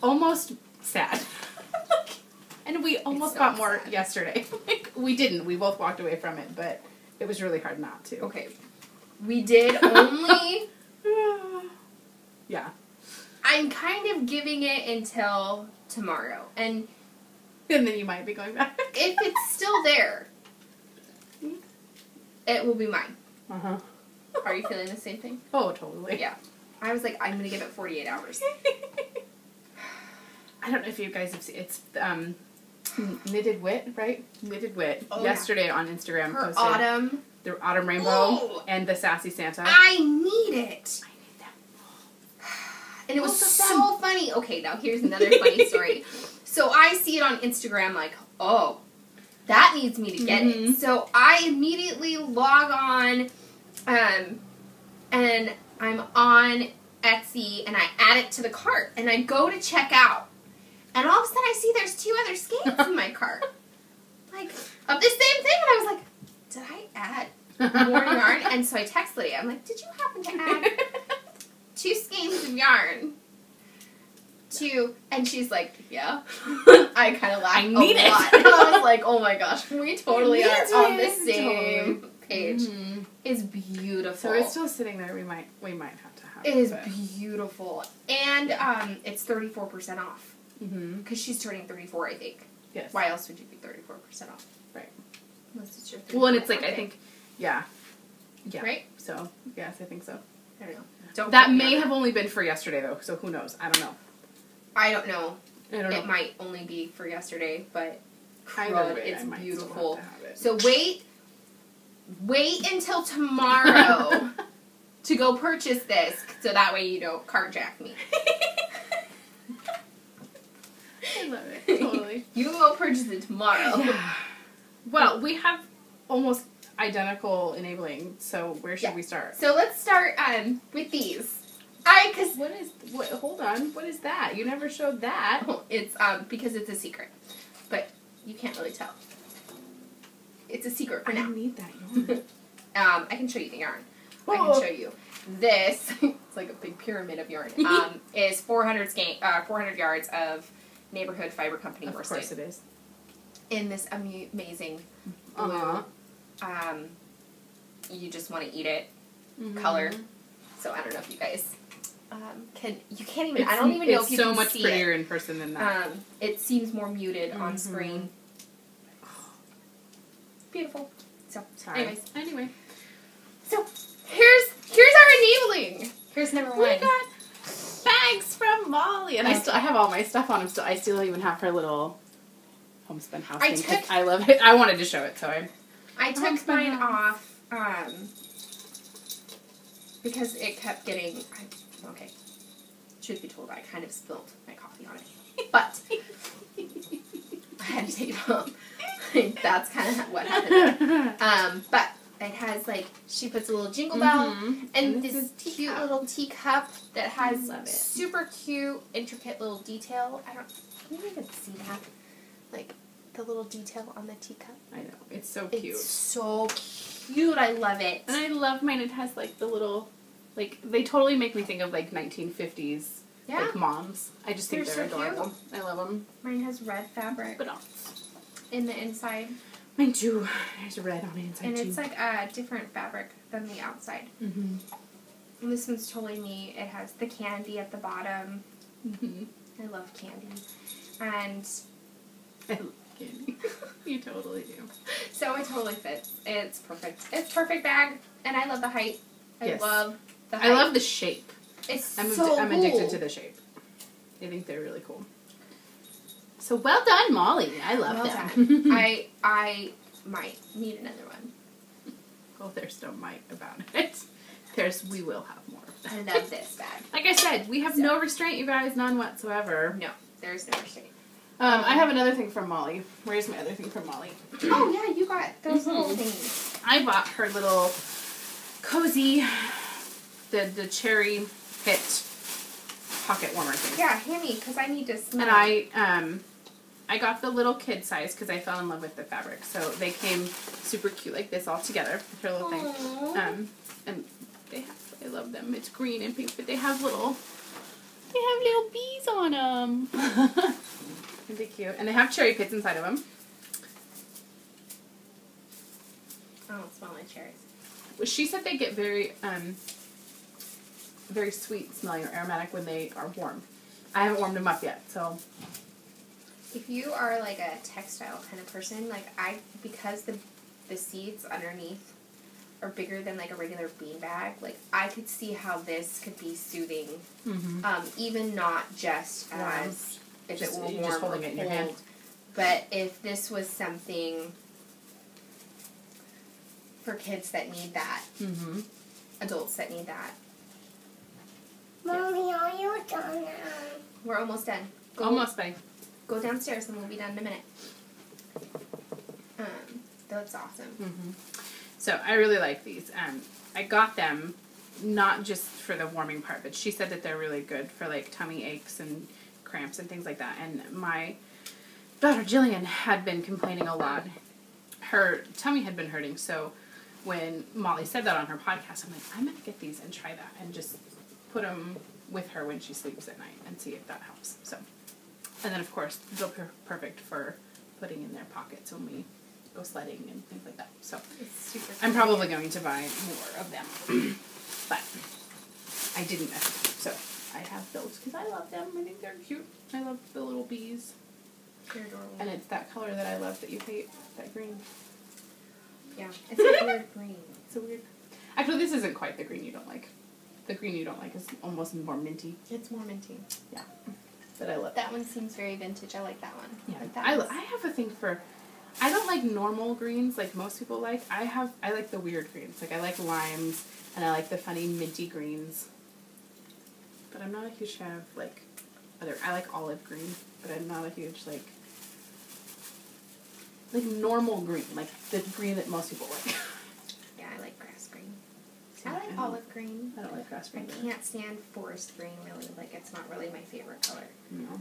almost sad. And we almost bought more yesterday. We didn't. We both walked away from it, but it was really hard not to. Okay. We did only... Yeah. I'm kind of giving it until tomorrow. And then you might be going back. If it's still there, it will be mine. Uh-huh. Are you feeling the same thing? Oh, totally. Yeah. I was like, I'm going to give it 48 hours. I don't know if you guys have seen it's Knitted Wit, right? Knitted Wit. Yesterday on Instagram Her posted autumn. The Autumn Rainbow and the Sassy Santa. I need it. I need that. And it was so funny. Okay, now here's another funny story. So I see it on Instagram like, oh, that needs me to get it. So I immediately log on, and I'm on Etsy, and I add it to the cart, and I go to check out, and all of a sudden I see there's 2 other skeins in my cart, like of the same thing, and I was like, did I add more yarn? And so I text Lydia. I'm like, did you happen to add 2 skeins of yarn? And she's like, yeah. I kind of laughed a lot. And I was like, oh my gosh, we totally are on the same page. It's beautiful. So it's still sitting there. We might have to have it. It is beautiful. And it's 34% off. Because she's turning 34, I think. Yes. Why else would you be 34% off? Right. Unless it's your well, and it's like, I think, yeah. Right? So, yes, I think so. I don't know. That may have only been for yesterday, though, so who knows? I don't know. I don't know. It might only be for yesterday, but it's beautiful. So wait until tomorrow to go purchase this, so that way you don't carjack me. I love it. Totally. You can go purchase it tomorrow. Yeah. Well, we have almost identical enabling, so where should we start? So let's start with these. Hold on, what is that? You never showed that. It's because it's a secret, but you can't really tell. It's a secret for now. I need that yarn. I can show you the yarn. I can show you this. It's like a big pyramid of yarn. Is 400 yards of Neighborhood Fiber Company worsted. Of course it is. In this amazing blue. You just want to eat it color. So I don't know if you guys you can't even. I don't even know if you can see it. It's so much prettier in person than that. It seems more muted on screen. Beautiful. So, Anyway. So, here's our enabling. Here's number 1. We got bags from Molly. And I have all my stuff on them still. I still even have her little homespun house thing. I love it. I wanted to show it, so I took mine off, because it kept getting, okay, truth be told, I kind of spilled my coffee on it. But I had to take it off. That's kind of what happened there. But it has, like, she puts a little jingle bell and this cute little teacup that has super cute, intricate little detail. Can you even see that? Like, the little detail on the teacup. I know. It's so cute. It's so cute. I love it. And I love mine. It has, like, the little, like, they totally make me think of, like, 1950s, like, moms. I just think they're adorable. Cute. I love them. Mine has red fabric. But in the inside. Mine too. There's red on the inside and too. And it's like a different fabric than the outside. And this one's totally neat. It has the candy at the bottom. I love candy. And I love candy. You totally do. So it totally fits. It's perfect. It's perfect bag. And I love the height. I love the height. I love the shape. I'm addicted to the shape. I think they're really cool. So well done, Molly. I love them. I might need another one. Oh, there's no might about it. We will have more of that. I love this bag. Like I said, we have no restraint, you guys, none whatsoever. No, there's no restraint. I have another thing from Molly. Where's my other thing from Molly? Oh yeah, you got those little things. I bought her little cozy, the cherry pit pocket warmer thing. Yeah, hand me, because I need to smell. And I got the little kid size because I fell in love with the fabric. So they came super cute like this all together with her little thing. And I love them. It's green and pink, but they have little bees on them. Aren't they cute? And they have cherry pits inside of them. I don't smell like cherries. Well, she said they get very sweet smelling or aromatic when they are warm. I haven't warmed them up yet, so. If you are like a textile kind of person, like because the seeds underneath are bigger than like a regular bean bag, like I could see how this could be soothing. Even not just as if it were warm just holding or it in your hand. But if this was something for kids that need that, adults that need that. Mommy, are you done now? We're almost done. Almost, buddy. Go downstairs and we'll be done in a minute. That's awesome. Mm-hmm. So I really like these. I got them not just for the warming part, but she said that they're really good for like tummy aches and cramps and things like that. And my daughter Jillian had been complaining a lot. Her tummy had been hurting, so when Molly said that on her podcast, I'm like, I'm going to get these and try that and just put them with her when she sleeps at night and see if that helps. So, and then of course, they'll be perfect for putting in their pockets when we go sledding and things like that. So, It's super I'm probably going to buy more of them, but I didn't at the time. So, I have those because I love them. I think they're cute. I love the little bees. They're adorable. And it's that color that I love that you hate, that green. Yeah, it's a weird green. It's a weird... Actually, this isn't quite the green you don't like. The green you don't like is almost more minty. It's more minty. Yeah. But I love that one. Seems very vintage. I like that one. Yeah. Like that I have a thing for... I don't like normal greens like most people like. I like the weird greens. Like, I like limes, and I like the funny minty greens. But I'm not a huge fan of, like, other... I like olive green, but I'm not a huge, like normal green. Like, the green that most people like. Yeah, I like grass green. Yeah, I like olive green. I don't like grass green. I can't stand forest green, really. Like, it's not really my favorite color. No.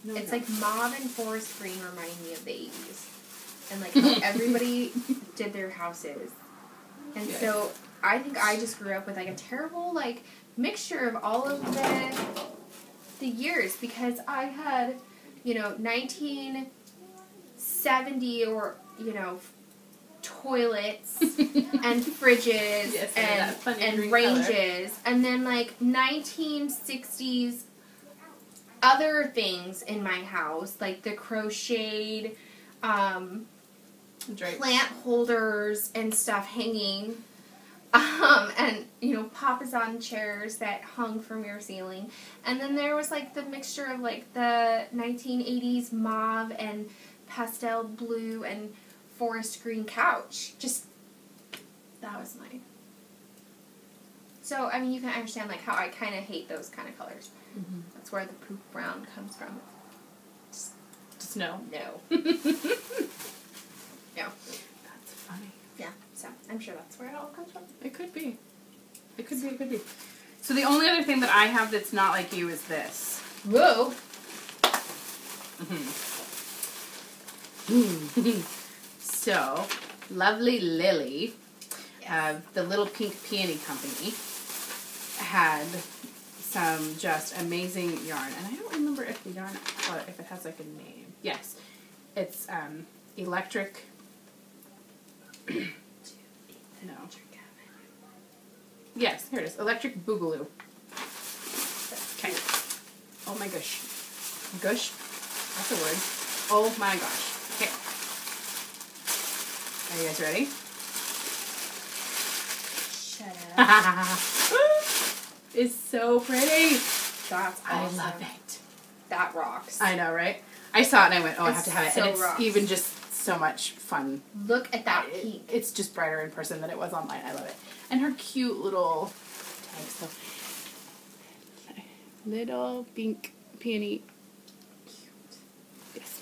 It's like mauve and forest green remind me of the 80s. And, like, how everybody did their houses. And so, I think I just grew up with, like, a terrible, like, mixture of all of the years. Because I had, 1970 or, toilets and fridges and ranges. Color. And then, like, 1960s other things in my house, like the crocheted plant holders and stuff hanging, and papasan chairs that hung from your ceiling, and then there was like the mixture of like the 1980s mauve and pastel blue and forest green couch. Just that was mine. So I mean, you can understand like how I kind of hate those kind of colors. Mm-hmm. That's where the poop brown comes from. Just no. No. No. That's funny. Yeah, so I'm sure that's where it all comes from. It could be. It could be, it could be. So the only other thing that I have that's not like you is this. Whoa! So, lovely Lily, the Little Pink Peony Company, had some just amazing yarn. And I don't remember if the yarn, or if it has like a name. Yes. It's electric... No. Yes, here it is. Electric Boogaloo. Okay. Oh my gosh. Gush? That's a word. Oh my gosh. Okay. Are you guys ready? Shut up. It's so pretty. That's awesome. I love it. That rocks. I know, right? I saw it and I went, oh, I have to have it. So And it's rocks. even just so much fun. Look at that pink. It's just brighter in person than it was online. I love it. And her cute little tags. So, little pink peony. Cute. Yes.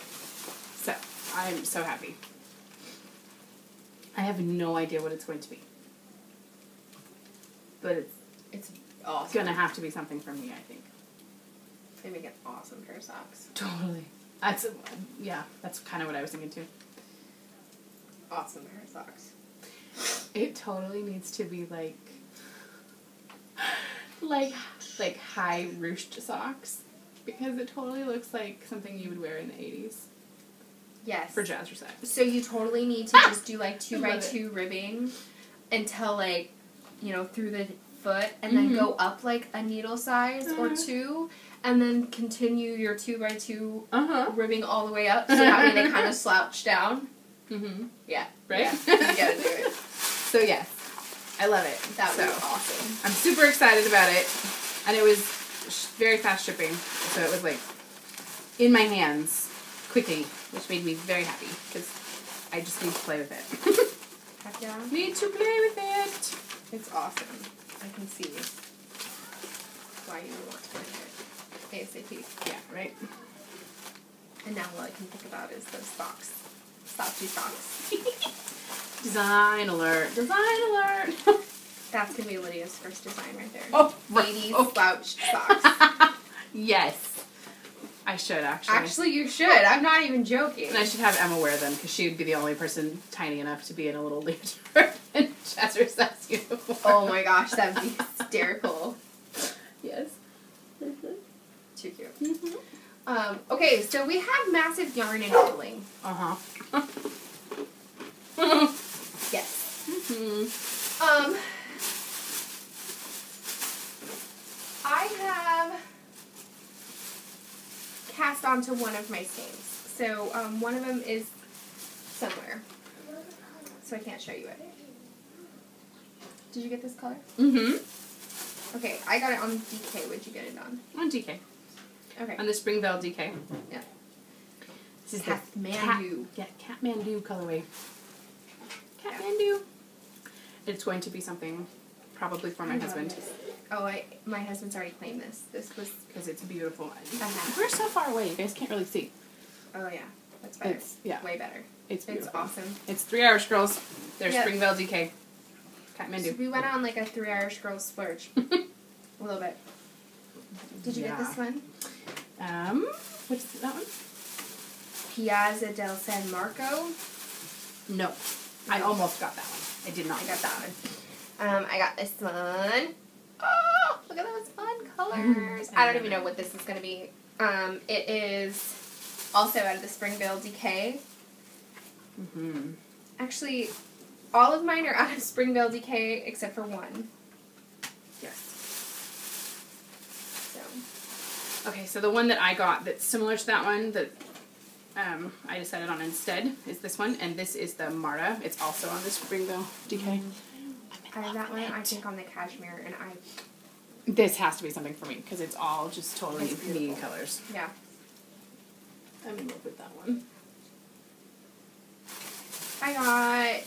So, I'm so happy. I have no idea what it's going to be. But It's awesome. going to have to be something for me, I think. They make an awesome pair of socks. Totally. That's kind of what I was thinking too. Awesome pair of socks. It totally needs to be like high ruched socks, because it totally looks like something you would wear in the 80s. Yes. For jazzercise. So you totally need to just do like 2x2 ribbing until like, through the foot, and then go up like a needle size or two, and then continue your 2x2 ribbing all the way up, so that way they kind of slouch down. Mm-hmm. Yeah. Right? Yeah. You gotta do it. So yes, I love it. That was awesome. I'm super excited about it, and it was very fast shipping, so it was like in my hands quickly, which made me very happy, because I just need to play with it. Heck yeah. Need to play with it. It's awesome. I can see why you would want to play with it. ASAP. Yeah, right? And now all I can think about is those socks. Slouchy socks. Design alert. Design alert. That's going to be Lydia's first design right there. Oh, 80s slouched socks. Yes. I should, actually. Actually, you should. I'm not even joking. And I should have Emma wear them, because she would be the only person tiny enough to be in a little leotard and jazzercise uniform. Oh my gosh, that would be hysterical. Yes. Too cute. Okay, so we have massive yarn and knitting. Uh-huh. Yes. Mm-hmm. I have cast onto one of my skeins. So one of them is somewhere. So I can't show you it. Did you get this color? Mm-hmm. Okay, I got it on DK. What'd you get it on? On DK. Okay. On the Springvale DK. Yeah. This is Kathmandu. Kathmandu colorway. Kathmandu. It's going to be something probably for my husband. Oh, my husband's already claimed this. This was... Because it's beautiful. Uh-huh. We're so far away, you guys can't really see. Oh, yeah. That's better. Way better. It's beautiful. It's awesome. It's 3 Irish Girls. There's Yep. Springvale DK. Kathmandu. So we went on like a 3 Irish Girls splurge. A little bit. Did you get this one? What's that one? Piazza del San Marco. No. I almost got that one. I did not. I got that one. I got this one. Oh, look at those fun colors. I don't even know what this is going to be. It is also out of the Springvale DK. Mm-hmm. Actually, all of mine are out of Springvale DK except for one. Yes. So. Okay, so the one that I got that's similar to that one that I decided on instead is this one, and this is the Marta. It's also on the Springvale DK. I have that one, I think, on the cashmere, and This has to be something for me, because it's all just totally me colors. Yeah. I'm in love with that one. I got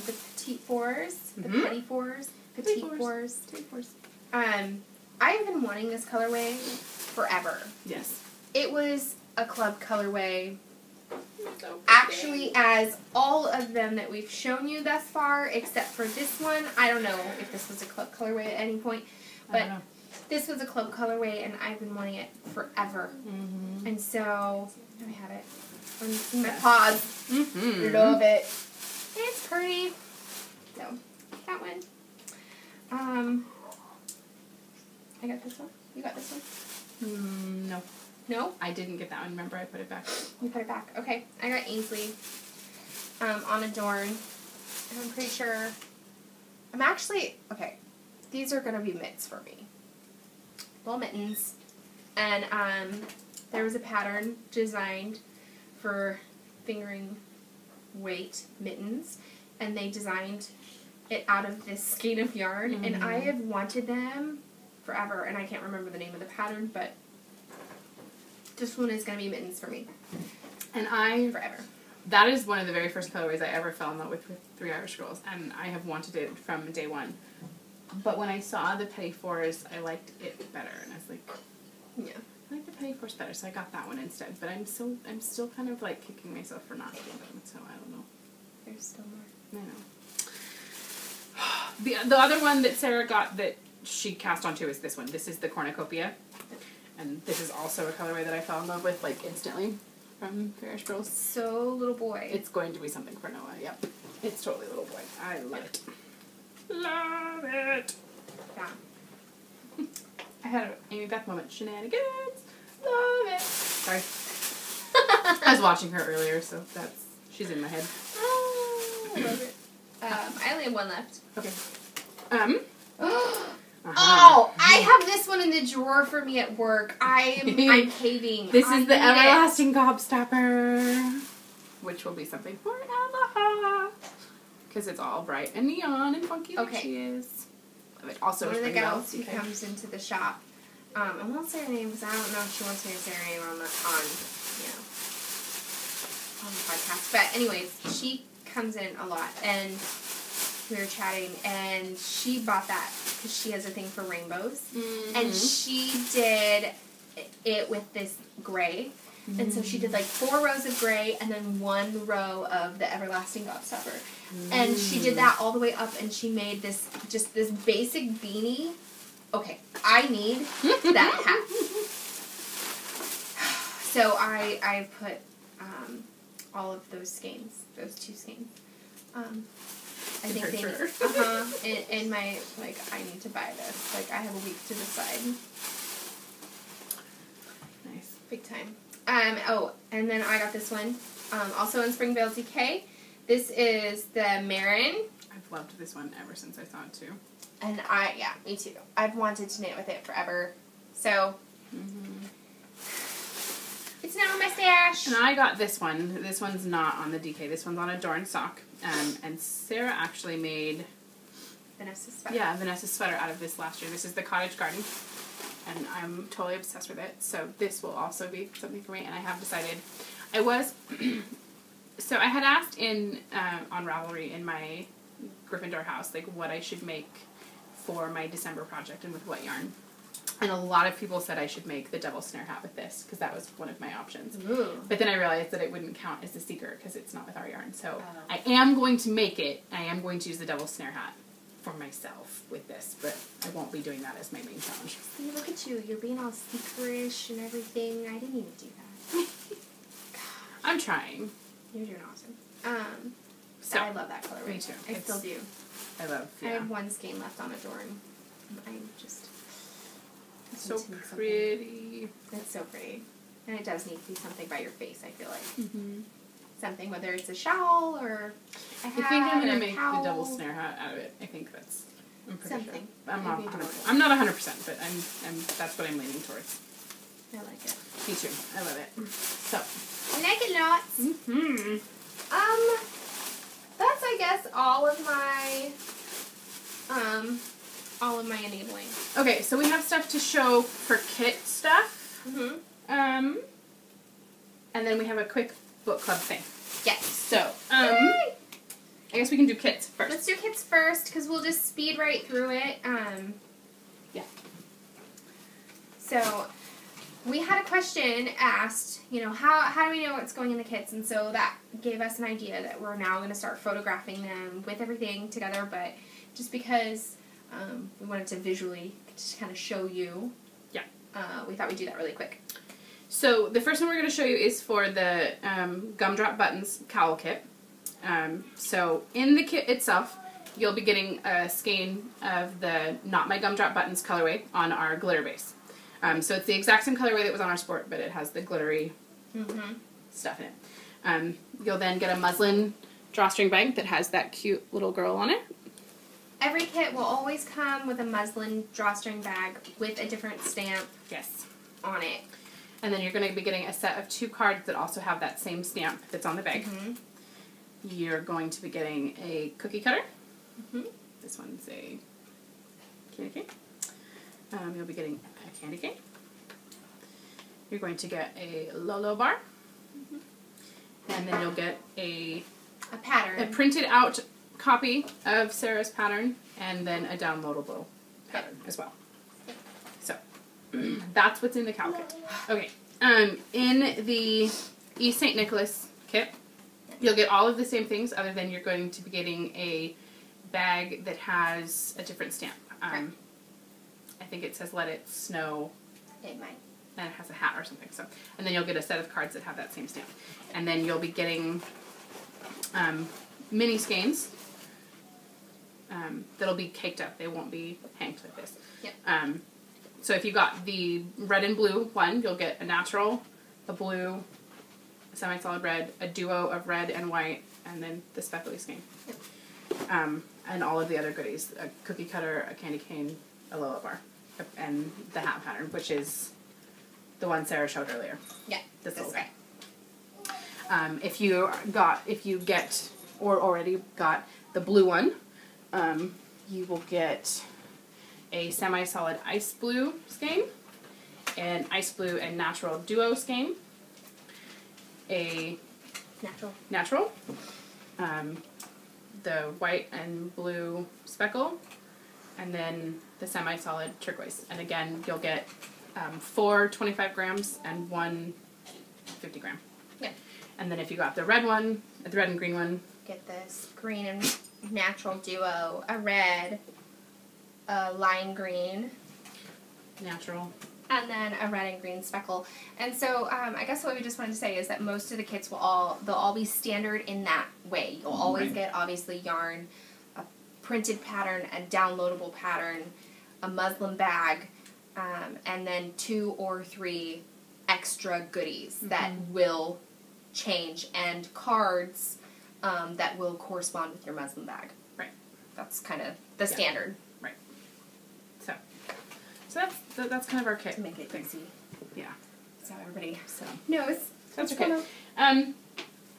the Petite Fours, the Petty Fours, Petite Fours. Petite Fours. I've been wanting this colorway forever. Yes. It was a club colorway. So Actually, as all of them that we've shown you thus far, except for this one, I don't know if this was a club colorway at any point, but this was a club colorway, and I've been wanting it forever. Mm-hmm. And so, I have it on my paws. Mm-hmm. Love it. It's pretty. So, that one. I got this one. You got this one? No. No? I didn't get that one. Remember, I put it back. You put it back. Okay. I got Ainsley on Adorn. And I'm pretty sure... I'm actually... Okay. These are going to be mitts for me. Little mittens. And there was a pattern designed for fingering weight mittens. And they designed it out of this skein of yarn. Mm-hmm. And I have wanted them forever. And I can't remember the name of the pattern, but... This one is going to be mittens for me. And forever. That is one of the very first colorways I ever fell in love with 3 Irish Girls, and I have wanted it from day one. But when I saw the Petty Fours, I liked it better, and I was like, yeah, I like the Petty Fours better, so I got that one instead. But I'm still kind of like kicking myself for not getting them, so I don't know. There's still more. I know. The other one that Sarah got that she cast onto is this one. This is the Cornucopia. And this is also a colorway that I fell in love with, like, instantly from 3 Irish Girls. So, little boy. It's going to be something for Noah, yep. It's totally little boy. I love it. Love it! Yeah. I had an Amy Beth moment. Shenanigans! Love it! Sorry. I was watching her earlier, so she's in my head. Oh, I love it. I only have one left. Okay. Oh, I have this one in the drawer for me at work. I'm caving. This is the Everlasting Gobstopper, which will be something for Ella, because it's all bright and neon and funky like she is. Love it. Also, one of the gals who comes into the shop. I won't say her name because I don't know if she wants me to say her name on the podcast. But anyways, she comes in a lot, and we were chatting, and she bought that because she has a thing for rainbows. Mm-hmm. And she did it with this gray. And so she did like 4 rows of gray and then 1 row of the Everlasting Gobstopper. And she did that all the way up, and she made this, just this basic beanie. Okay, I need that hat. So I put all of those skeins, those 2 skeins. I think they in my, like, I need to buy this. Like, I have a week to decide. Nice. Big time. Oh, and then I got this one, also in Springvale DK. This is the Marin. I've loved this one ever since I saw it too. And yeah, me too. I've wanted to knit with it forever. So, it's now in my stash. And I got this one. This one's not on the DK. This one's on a Dorn sock. And Sarah actually made Vanessa's sweater. Yeah, Vanessa's sweater out of this last year. This is the Cottage Garden. And I'm totally obsessed with it. So this will also be something for me. And I have decided, so I had asked on Ravelry in my Gryffindor house, like, what I should make for my December project and with what yarn. And a lot of people said I should make the Devil's Snare hat with this, because that was one of my options. Ooh. But then I realized that it wouldn't count as a secret, because it's not with our yarn. So I am going to make it. I am going to use the Devil's Snare hat for myself with this, but I won't be doing that as my main challenge. See, look at you. You're being all secret-ish and everything. I didn't even do that. I'm trying. You're doing awesome. So I love that colorway. Me too. I still do. I love, I have 1 skein left on Adorn. I'm just... It's so pretty. It's so pretty. And it does need to be something by your face, I feel like. Something, whether it's a shawl or a hat. I think I'm going to or make cowl. the Devil's Snare hat out of it. I think that's... I'm pretty Something. sure. I'm Maybe not 100%, but I'm that's what I'm leaning towards. I like it. Me too. I love it. So. I like it lots. That's, I guess, all of my enabling. Okay, so we have stuff to show for kit stuff. And then we have a quick book club thing. Yes. So, I guess we can do kits first. Let's do kits first, because we'll just speed right through it. Yeah. So, we had a question asked, how do we know what's going in the kits? And so that gave us an idea that we're now going to start photographing them with everything together, but just because we wanted to visually just kind of show you, we thought we'd do that really quick. So the first one we're going to show you is for the Gumdrop Buttons cowl kit. So in the kit itself, you'll be getting a skein of the Not My Gumdrop Buttons colorway on our glitter base. So it's the exact same colorway that was on our sport, but it has the glittery stuff in it. You'll then get a muslin drawstring bag that has that cute little girl on it. Every kit will always come with a muslin drawstring bag with a different stamp on it. And then you're going to be getting a set of 2 cards that also have that same stamp that's on the bag. You're going to be getting a cookie cutter. This one's a candy cane. You'll be getting a candy cane. You're going to get a Lolo bar. And then you'll get a pattern. A printed out copy of Sarah's pattern, and then a downloadable pattern as well. So, that's what's in the cowl kit. Okay, in the East St. Nicholas kit, you'll get all of the same things, other than you're going to be getting a bag that has a different stamp. I think it says Let It Snow. It might. And it has a hat or something. So, and then you'll get a set of cards that have that same stamp. And then you'll be getting mini skeins that'll be caked up. They won't be hanged like this. Yep. So if you got the red and blue one, you'll get a natural, a blue, a semi-solid red, a duo of red and white, and then the speckly skein. Yep. And all of the other goodies, a cookie cutter, a candy cane, a Lola bar, and the hat pattern, which is the one Sarah showed earlier. Yeah, this is right. If you get or already got the blue one, you will get a semi-solid ice blue skein, an ice blue and natural duo skein, a natural, the white and blue speckle, and then the semi-solid turquoise. And again, you'll get 4 25 grams and 1 50 gram. Yeah. And then if you got the red one, the red and green one. Get this green and natural duo, a red, a lime green. Natural. And then a red and green speckle. And so I guess what we just wanted to say is that most of the kits they'll all be standard in that way. You'll always get obviously yarn, a printed pattern, a downloadable pattern, a muslin bag, and then 2 or 3 extra goodies that will change, and cards that will correspond with your muslin bag. Right. That's kind of the standard. Right. So that's kind of our kit. To make it easy. Yeah. So everybody knows. That's okay.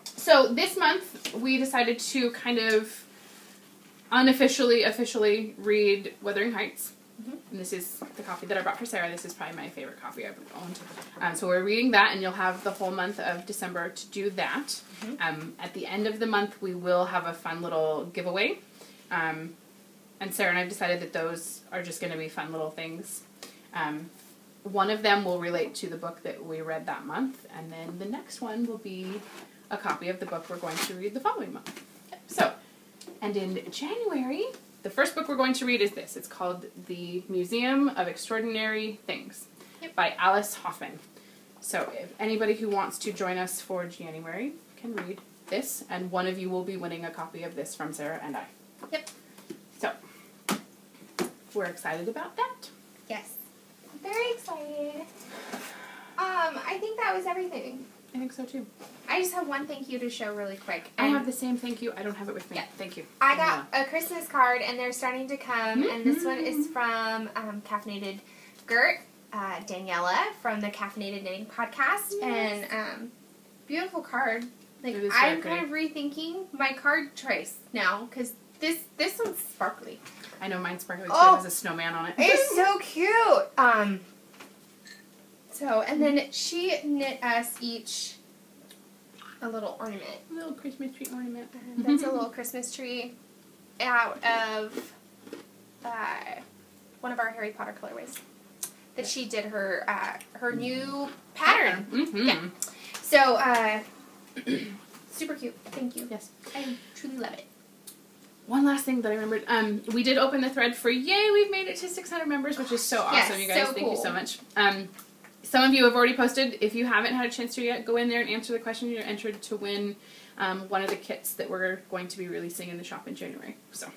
So this month we decided to kind of officially read Wuthering Heights. And this is the coffee that I brought for Sarah. This is probably my favorite coffee I've owned. So we're reading that, and you'll have the whole month of December to do that. At the end of the month, we will have a fun little giveaway. And Sarah and I have decided that those are just going to be fun little things. One of them will relate to the book that we read that month, and then the next one will be a copy of the book we're going to read the following month. So, and in January, the first book we're going to read is this. It's called The Museum of Extraordinary Things by Alice Hoffman. So if anybody who wants to join us for January can read this, and one of you will be winning a copy of this from Sarah and I. Yep. So, we're excited about that. Yes. Very excited. I think that was everything. I think so too. I just have one thank you to show really quick. I have the same thank you. I don't have it with me. Yeah. Thank you. I got a Christmas card, and they're starting to come, and this one is from Caffeinated Gert, Daniela from the Caffeinated Knitting Podcast, and beautiful card. Like, I'm kind of rethinking my card choice now, because this one's sparkly. I know mine's sparkly too. It has a snowman on it. It's so cute. So, and then she knit us each a little ornament. A little Christmas tree ornament. That's a little Christmas tree out of one of our Harry Potter colorways that she did her new pattern. Yeah. So, super cute. Thank you. Yes. I truly love it. One last thing that I remembered. We did open the thread for Yay, we've made it to 600 members, which is so awesome, yes, you guys. so Thank cool. you so much. Some of you have already posted. If you haven't had a chance to yet, go in there and answer the question. You're entered to win one of the kits that we're going to be releasing in the shop in January. So,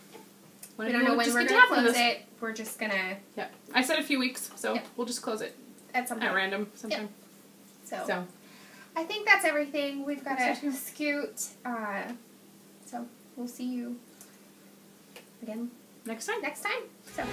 we don't know when we're going to close it. We're just going to... Yeah. I said a few weeks, so we'll just close it at some point. At random sometime. Yep. So, I think that's everything. We've got to scoot. So, we'll see you again next time. So.